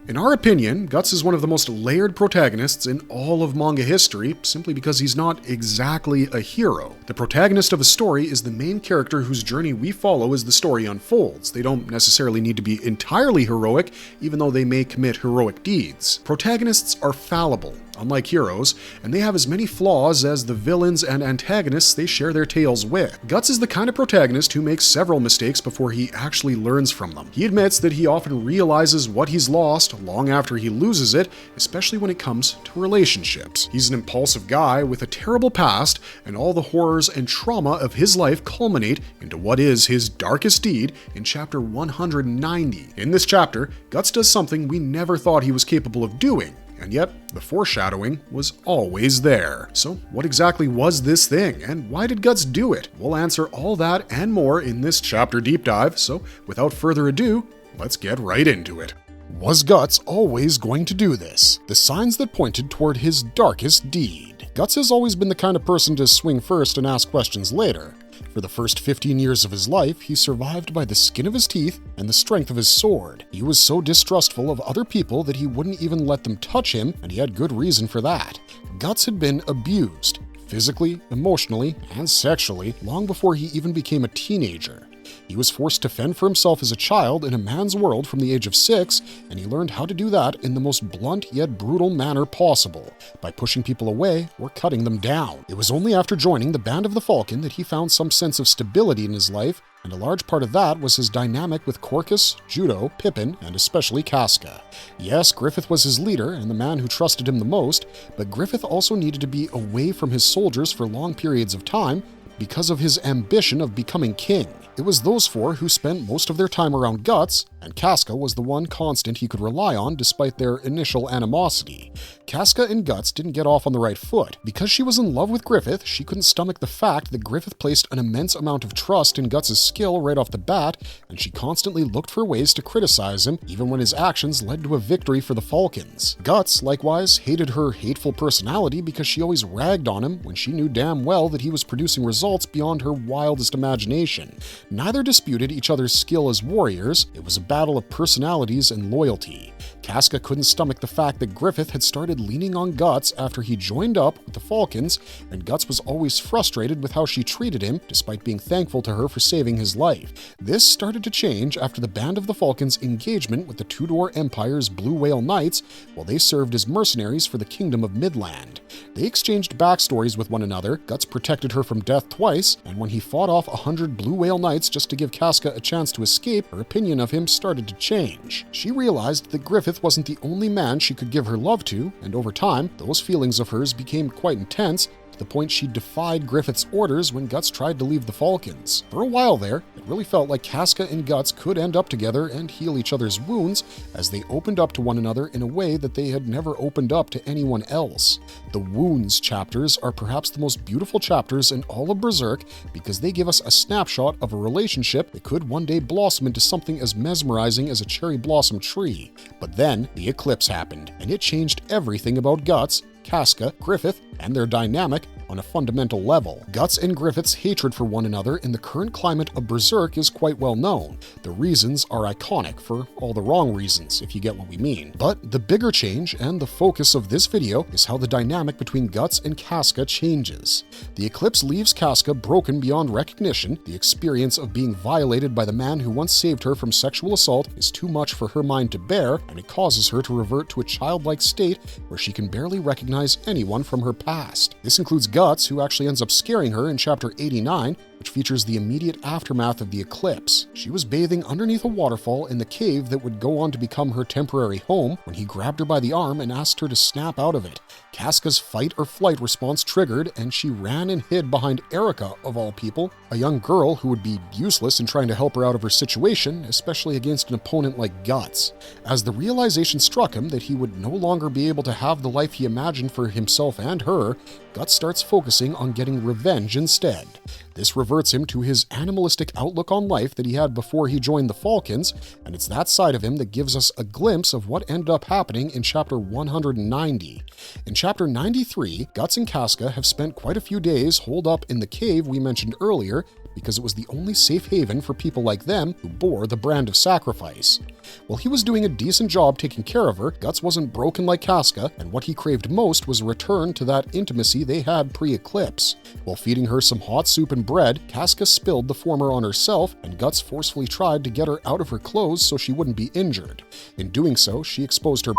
In our opinion, Guts is one of the most layered protagonists in all of manga history, simply because he's not exactly a hero. The protagonist of a story is the main character whose journey we follow as the story unfolds. They don't necessarily need to be entirely heroic, even though they may commit heroic deeds. Protagonists are fallible, unlike heroes, and they have as many flaws as the villains and antagonists they share their tales with. Guts is the kind of protagonist who makes several mistakes before he actually learns from them. He admits that he often realizes what he's lost long after he loses it, especially when it comes to relationships. He's an impulsive guy with a terrible past, and all the horrors and trauma of his life culminate into what is his darkest deed in chapter 190. In this chapter, Guts does something we never thought he was capable of doing, and yet the foreshadowing was always there. So what exactly was this thing, and why did Guts do it? We'll answer all that and more in this chapter deep dive, so without further ado, let's get right into it. Was Guts always going to do this? The signs that pointed toward his darkest deed. Guts has always been the kind of person to swing first and ask questions later. For the first 15 years of his life, he survived by the skin of his teeth and the strength of his sword. He was so distrustful of other people that he wouldn't even let them touch him, and he had good reason for that. Guts had been abused, physically, emotionally, and sexually, long before he even became a teenager. He was forced to fend for himself as a child in a man's world from the age of 6, and he learned how to do that in the most blunt yet brutal manner possible, by pushing people away or cutting them down. It was only after joining the Band of the Falcon that he found some sense of stability in his life, and a large part of that was his dynamic with Corcus, Judo, Pippin, and especially Casca. Yes, Griffith was his leader and the man who trusted him the most, but Griffith also needed to be away from his soldiers for long periods of time because of his ambition of becoming king. It was those four who spent most of their time around Guts, and Casca was the one constant he could rely on despite their initial animosity. Casca and Guts didn't get off on the right foot. Because she was in love with Griffith, she couldn't stomach the fact that Griffith placed an immense amount of trust in Guts' skill right off the bat, and she constantly looked for ways to criticize him, even when his actions led to a victory for the Falcons. Guts, likewise, hated her hateful personality because she always ragged on him when she knew damn well that he was producing results beyond her wildest imagination. Neither disputed each other's skill as warriors. It was a battle of personalities and loyalty. Casca couldn't stomach the fact that Griffith had started leaning on Guts after he joined up with the Falcons, and Guts was always frustrated with how she treated him, despite being thankful to her for saving his life. This started to change after the Band of the Falcons' engagement with the Tudor Empire's Blue Whale Knights while they served as mercenaries for the Kingdom of Midland. They exchanged backstories with one another. Guts protected her from death twice, and when he fought off 100 Blue Whale Knights just to give Casca a chance to escape, her opinion of him started to change. She realized that Griffith wasn't the only man she could give her love to, and over time, those feelings of hers became quite intense, to the point she defied Griffith's orders when Guts tried to leave the Falcons. For a while there, it really felt like Casca and Guts could end up together and heal each other's wounds as they opened up to one another in a way that they had never opened up to anyone else. The Wounds chapters are perhaps the most beautiful chapters in all of Berserk because they give us a snapshot of a relationship that could one day blossom into something as mesmerizing as a cherry blossom tree. But then, the eclipse happened, and it changed everything about Guts, Casca, Griffith, and their dynamic on a fundamental level. Guts and Griffith's hatred for one another in the current climate of Berserk is quite well known. The reasons are iconic for all the wrong reasons, if you get what we mean. But the bigger change, and the focus of this video, is how the dynamic between Guts and Casca changes. The eclipse leaves Casca broken beyond recognition. The experience of being violated by the man who once saved her from sexual assault is too much for her mind to bear, and it causes her to revert to a childlike state where she can barely recognize anyone from her past. This includes Guts, who actually ends up scaring her in chapter 89, which features the immediate aftermath of the eclipse. She was bathing underneath a waterfall in the cave that would go on to become her temporary home when he grabbed her by the arm and asked her to snap out of it. Casca's fight or flight response triggered, and she ran and hid behind Erica, of all people, a young girl who would be useless in trying to help her out of her situation, especially against an opponent like Guts. As the realization struck him that he would no longer be able to have the life he imagined for himself and her, Guts starts focusing on getting revenge instead. This reverts him to his animalistic outlook on life that he had before he joined the Falcons, and it's that side of him that gives us a glimpse of what ended up happening in chapter 190. In chapter 93, Guts and Casca have spent quite a few days holed up in the cave we mentioned earlier because it was the only safe haven for people like them who bore the brand of sacrifice. While he was doing a decent job taking care of her, Guts wasn't broken like Casca, and what he craved most was a return to that intimacy they had pre-eclipse. While feeding her some hot soup and bread, Casca spilled the former on herself, and Guts forcefully tried to get her out of her clothes so she wouldn't be injured. In doing so, she exposed her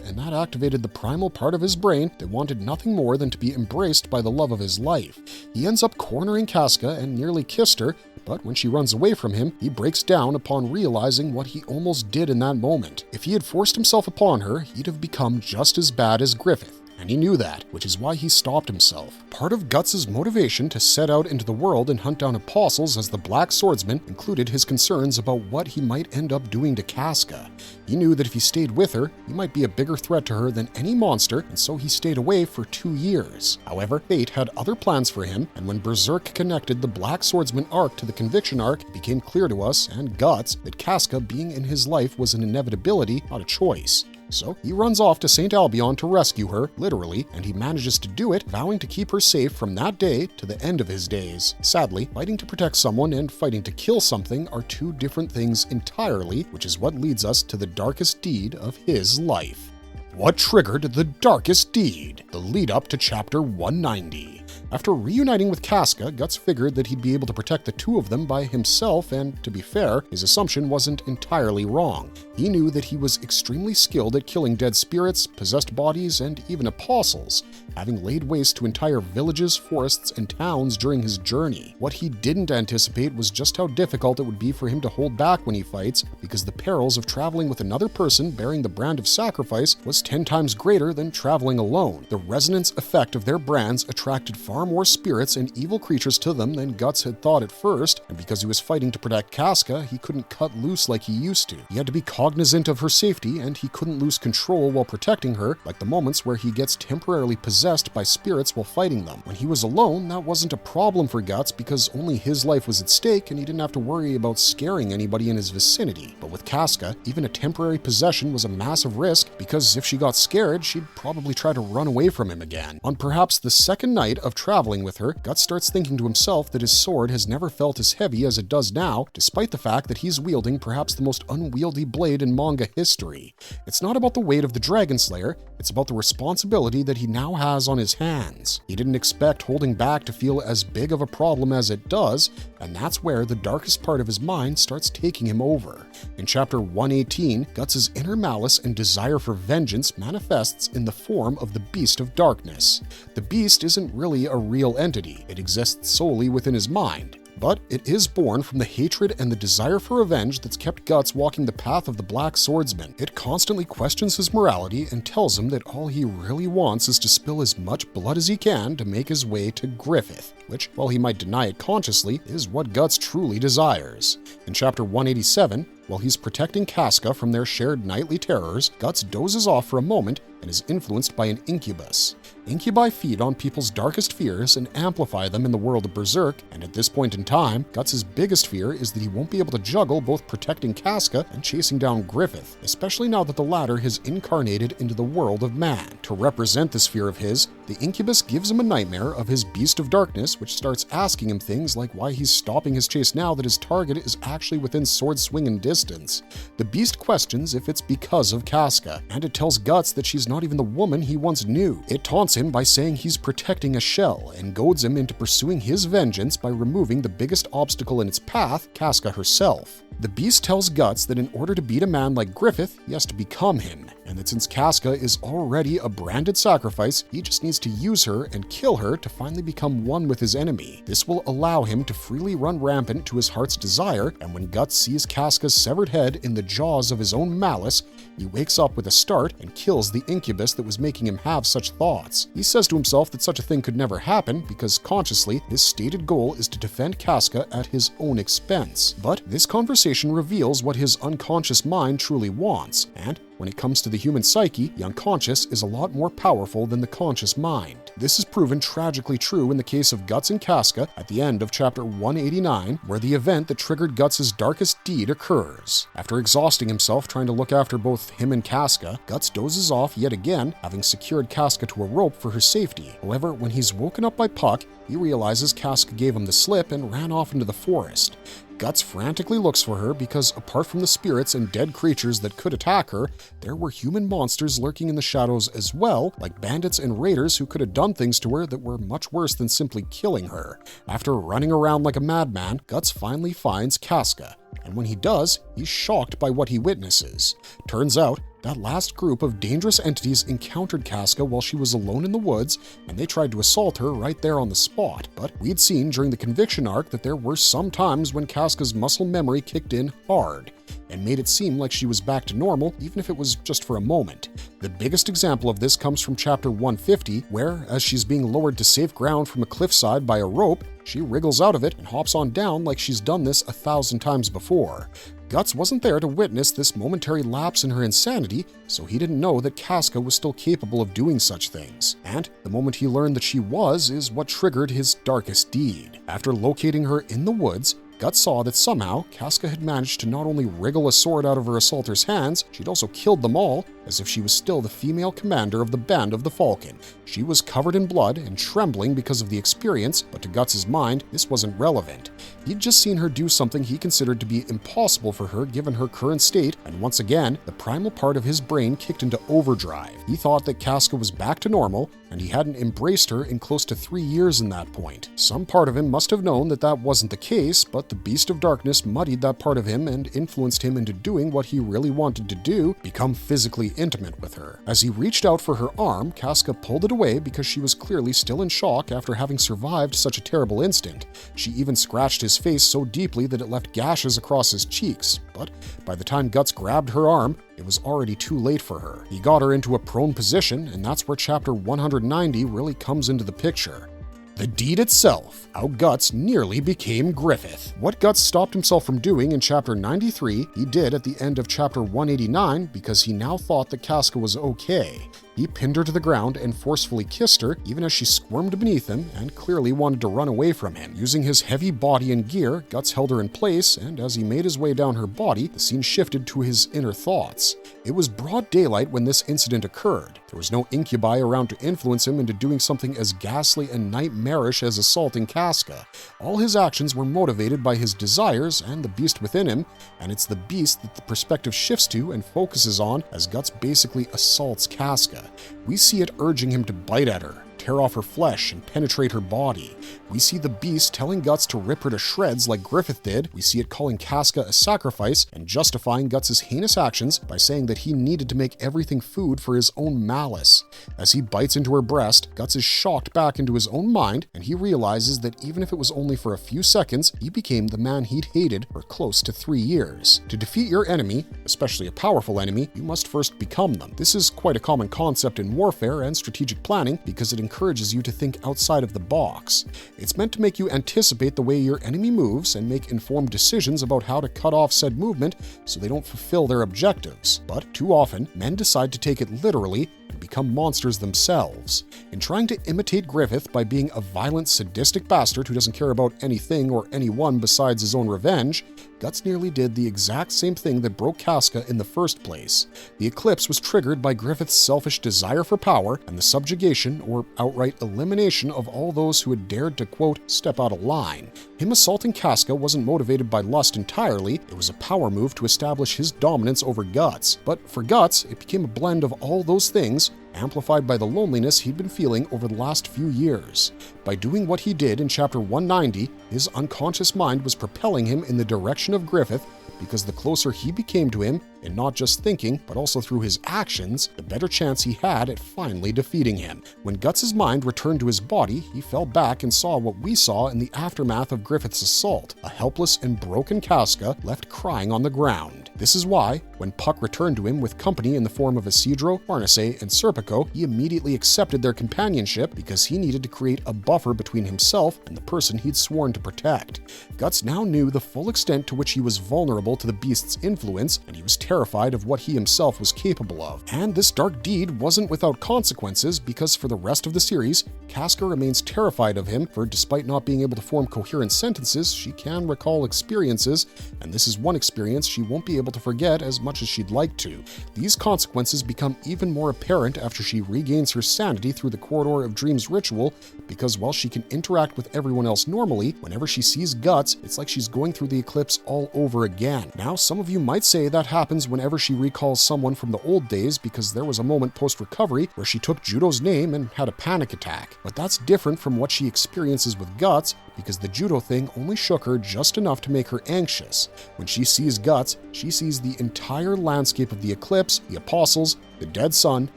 and that activated the primal part of his brain that wanted nothing more than to be embraced by the love of his life. He ends up cornering Casca and nearly kissed her, but when she runs away from him, he breaks down upon realizing what he almost did in that moment. If he had forced himself upon her, he'd have become just as bad as Griffith. And he knew that, which is why he stopped himself. Part of Guts' motivation to set out into the world and hunt down apostles as the Black Swordsman included his concerns about what he might end up doing to Casca. He knew that if he stayed with her, he might be a bigger threat to her than any monster, and so he stayed away for 2 years. However, fate had other plans for him, and when Berserk connected the Black Swordsman arc to the Conviction arc, it became clear to us, and Guts, that Casca being in his life was an inevitability, not a choice. So he runs off to St. Albion to rescue her, literally, and he manages to do it, vowing to keep her safe from that day to the end of his days. Sadly, fighting to protect someone and fighting to kill something are two different things entirely, which is what leads us to the darkest deed of his life. What triggered the darkest deed? The lead up to chapter 190. After reuniting with Casca, Guts figured that he'd be able to protect the two of them by himself, and to be fair, his assumption wasn't entirely wrong. He knew that he was extremely skilled at killing dead spirits, possessed bodies, and even apostles, having laid waste to entire villages, forests, and towns during his journey. What he didn't anticipate was just how difficult it would be for him to hold back when he fights, because the perils of traveling with another person bearing the brand of sacrifice was 10 times greater than traveling alone. The resonance effect of their brands attracted far more spirits and evil creatures to them than Guts had thought at first, and because he was fighting to protect Casca, he couldn't cut loose like he used to. He had to be cognizant of her safety, and he couldn't lose control while protecting her, like the moments where he gets temporarily possessed by spirits while fighting them. When he was alone, that wasn't a problem for Guts because only his life was at stake and he didn't have to worry about scaring anybody in his vicinity. But with Casca, even a temporary possession was a massive risk because if she got scared, she'd probably try to run away from him again. On perhaps the second night of traveling with her, Guts starts thinking to himself that his sword has never felt as heavy as it does now, despite the fact that he's wielding perhaps the most unwieldy blade in manga history. It's not about the weight of the Dragon Slayer, it's about the responsibility that he now has on his hands. He didn't expect holding back to feel as big of a problem as it does, and that's where the darkest part of his mind starts taking him over. In chapter 118, Guts' inner malice and desire for vengeance manifests in the form of the Beast of Darkness. The Beast isn't really a real entity, it exists solely within his mind. But it is born from the hatred and the desire for revenge that's kept Guts walking the path of the Black Swordsman. It constantly questions his morality and tells him that all he really wants is to spill as much blood as he can to make his way to Griffith, which, while he might deny it consciously, is what Guts truly desires. In chapter 187, while he's protecting Casca from their shared nightly terrors, Guts dozes off for a moment and is influenced by an incubus. Incubi feed on people's darkest fears and amplify them in the world of Berserk, and at this point in time, Guts' biggest fear is that he won't be able to juggle both protecting Casca and chasing down Griffith, especially now that the latter has incarnated into the world of man. To represent this fear of his, the incubus gives him a nightmare of his Beast of Darkness, which starts asking him things like why he's stopping his chase now that his target is actually within sword swinging distance. The Beast questions if it's because of Casca, and it tells Guts that she's not even the woman he once knew. It taunts him by saying he's protecting a shell and goads him into pursuing his vengeance by removing the biggest obstacle in its path, Casca herself. The Beast tells Guts that in order to beat a man like Griffith, he has to become him, and that since Casca is already a branded sacrifice, he just needs to use her and kill her to finally become one with his enemy. This will allow him to freely run rampant to his heart's desire, and when Guts sees Casca's severed head in the jaws of his own malice, he wakes up with a start and kills the incubus that was making him have such thoughts. He says to himself that such a thing could never happen because consciously his stated goal is to defend Casca at his own expense. But this conversation reveals what his unconscious mind truly wants, and when it comes to the human psyche, the unconscious is a lot more powerful than the conscious mind. This is proven tragically true in the case of Guts and Casca at the end of chapter 189, where the event that triggered Guts' darkest deed occurs. After exhausting himself trying to look after both him and Casca, Guts dozes off yet again, having secured Casca to a rope for her safety. However, when he's woken up by Puck, he realizes Casca gave him the slip and ran off into the forest. Guts frantically looks for her because, apart from the spirits and dead creatures that could attack her, there were human monsters lurking in the shadows as well, like bandits and raiders who could have done things to her that were much worse than simply killing her. After running around like a madman, Guts finally finds Casca, and when he does, he's shocked by what he witnesses. Turns out, that last group of dangerous entities encountered Casca while she was alone in the woods, and they tried to assault her right there on the spot. But we'd seen during the conviction arc that there were some times when Casca's muscle memory kicked in hard and made it seem like she was back to normal, even if it was just for a moment. The biggest example of this comes from chapter 150, where, as she's being lowered to safe ground from a cliffside by a rope, she wriggles out of it and hops on down like she's done this 1,000 times before. Guts wasn't there to witness this momentary lapse in her insanity, so he didn't know that Casca was still capable of doing such things. And the moment he learned that she was is what triggered his darkest deed. After locating her in the woods, Guts saw that somehow Casca had managed to not only wriggle a sword out of her assaulter's hands, she'd also killed them all, as if she was still the female commander of the Band of the Falcon. She was covered in blood and trembling because of the experience, but to Guts' mind, this wasn't relevant. He'd just seen her do something he considered to be impossible for her given her current state, and once again, the primal part of his brain kicked into overdrive. He thought that Casca was back to normal, and he hadn't embraced her in close to 3 years in that point. Some part of him must have known that that wasn't the case, but the Beast of Darkness muddied that part of him and influenced him into doing what he really wanted to do, become physically intimate with her. As he reached out for her arm, Casca pulled it away because she was clearly still in shock after having survived such a terrible instant. She even scratched his face so deeply that it left gashes across his cheeks, but by the time Guts grabbed her arm, it was already too late for her. He got her into a prone position, and that's where chapter 190 really comes into the picture. The deed itself, how Guts nearly became Griffith. What Guts stopped himself from doing in chapter 93, he did at the end of chapter 189 because he now thought that Casca was okay. He pinned her to the ground and forcefully kissed her, even as she squirmed beneath him and clearly wanted to run away from him. Using his heavy body and gear, Guts held her in place, and as he made his way down her body, the scene shifted to his inner thoughts. It was broad daylight when this incident occurred. There was no incubi around to influence him into doing something as ghastly and nightmarish as assaulting Casca. All his actions were motivated by his desires and the beast within him, and it's the beast that the perspective shifts to and focuses on as Guts basically assaults Casca. We see it urging him to bite at her, tear off her flesh, and penetrate her body. We see the beast telling Guts to rip her to shreds like Griffith did. We see it calling Casca a sacrifice and justifying Guts' heinous actions by saying that he needed to make everything food for his own malice. As he bites into her breast, Guts is shocked back into his own mind, and he realizes that even if it was only for a few seconds, he became the man he'd hated for close to 3 years. To defeat your enemy, especially a powerful enemy, you must first become them. This is quite a common concept in warfare and strategic planning because it encourages you to think outside of the box. It's meant to make you anticipate the way your enemy moves and make informed decisions about how to cut off said movement so they don't fulfill their objectives. But too often, men decide to take it literally and become monsters themselves. In trying to imitate Griffith by being a violent, sadistic bastard who doesn't care about anything or anyone besides his own revenge, Guts nearly did the exact same thing that broke Casca in the first place. The eclipse was triggered by Griffith's selfish desire for power and the subjugation or outright elimination of all those who had dared to, quote, step out of line. Him assaulting Casca wasn't motivated by lust entirely, it was a power move to establish his dominance over Guts. But for Guts, it became a blend of all those things, amplified by the loneliness he'd been feeling over the last few years. By doing what he did in chapter 190, his unconscious mind was propelling him in the direction of Griffith, because the closer he became to him, and not just thinking, but also through his actions, the better chance he had at finally defeating him. When Guts' mind returned to his body, he fell back and saw what we saw in the aftermath of Griffith's assault, a helpless and broken Casca left crying on the ground. This is why, When Puck returned to him with company in the form of Isidro, Barnase, and Serpico, he immediately accepted their companionship because he needed to create a buffer between himself and the person he'd sworn to protect. Guts now knew the full extent to which he was vulnerable to the beast's influence, and he was terrified of what he himself was capable of. And this dark deed wasn't without consequences, because for the rest of the series, Casca remains terrified of him, for despite not being able to form coherent sentences, she can recall experiences, and this is one experience she won't be able to forget as much as she'd like to. These consequences become even more apparent after she regains her sanity through the Corridor of Dreams ritual, because while she can interact with everyone else normally, whenever she sees Guts, it's like she's going through the eclipse all over again. Now, some of you might say that happens whenever she recalls someone from the old days, because there was a moment post-recovery where she took Judo's name and had a panic attack. But that's different from what she experiences with Guts, because the judo thing only shook her just enough to make her anxious. When she sees Guts, she sees the entire landscape of the eclipse, the apostles, the dead sun,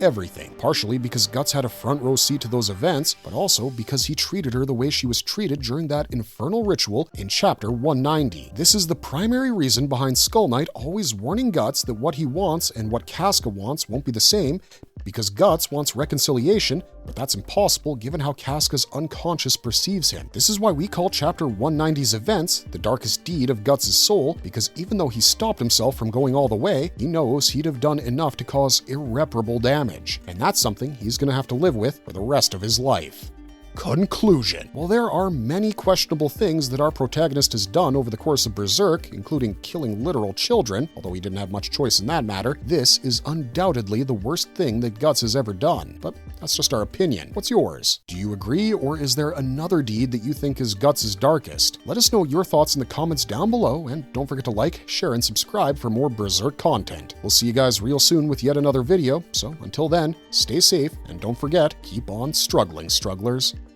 everything. Partially because Guts had a front row seat to those events, but also because he treated her the way she was treated during that infernal ritual in chapter 190. This is the primary reason behind Skull Knight always warning Guts that what he wants and what Casca wants won't be the same, because Guts wants reconciliation, but that's impossible given how Casca's unconscious perceives him. This is why we call Chapter 190's events the darkest deed of Guts' soul, because even though he stopped himself from going all the way, he knows he'd have done enough to cause irreparable damage, and that's something he's going to have to live with for the rest of his life. Conclusion. While there are many questionable things that our protagonist has done over the course of Berserk, including killing literal children, although he didn't have much choice in that matter, this is undoubtedly the worst thing that Guts has ever done. But that's just our opinion. What's yours? Do you agree, or is there another deed that you think is Guts' darkest? Let us know your thoughts in the comments down below, and don't forget to like, share, and subscribe for more Berserk content. We'll see you guys real soon with yet another video, so until then, stay safe, and don't forget, keep on struggling, strugglers.